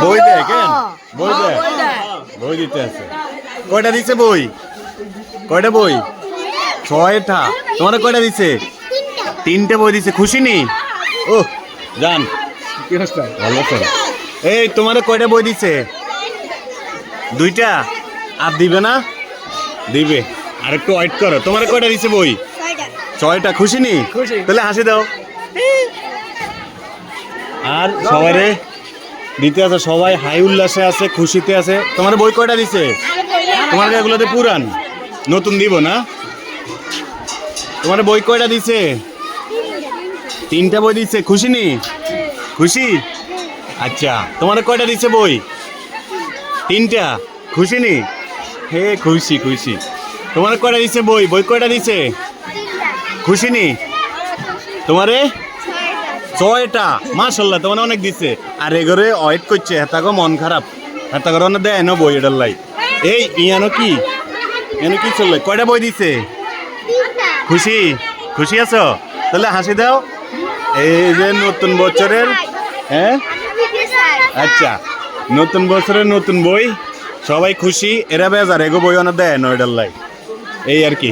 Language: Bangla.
বই দে কেন বই দে বই দিতে আছে কয়টা দিছে বই কয়টা বই 6টা তোমার কয়টা দিছে 3টে বই দিছে খুশি নি ও জান কি অবস্থা ভালো আছো এই তোমার কয়টা বই দিছে 2টা আর দিবে না দিবে আরেকটু ওয়েট করো তোমার কয়টা দিছে বই 6টা খুশি নি তাহলে হাসি দাও আর সবাইরে দিতে আছে সবাই হাই উল্লাসে আছে খুশিতে আছে তোমার বই কয়টা দিছে তোমার এগুলোতে পুরান নতুন দিব না তোমার বই কয়টা দিছে 3টা বই দিছে খুশি নি খুশি আচ্ছা তোমার কয়টা দিছে বই 3টা খুশি নি হে খুশি খুশি তোমার কয়টা দিছে বই বই কয়টা দিছে খুশি নি তোমারে 6টা মাশাআল্লাহ তোমার অনেক দিছে আর এগরে ওয়েট করছে হেতাগো মন খারাপ হেতাগর না দেয় না বই এটার লাই এই ইয়ানো কি চললে কয়টা বই দিছে খুশি খুশি আছো তাহলে হাসি দাও এই যে নতুন বছরের হ্যাঁ আচ্ছা নতুন বছরের নতুন বই সবাই খুশি এরা বেজার এগো বই অনেক দেয় না এটার লাই এই আর কি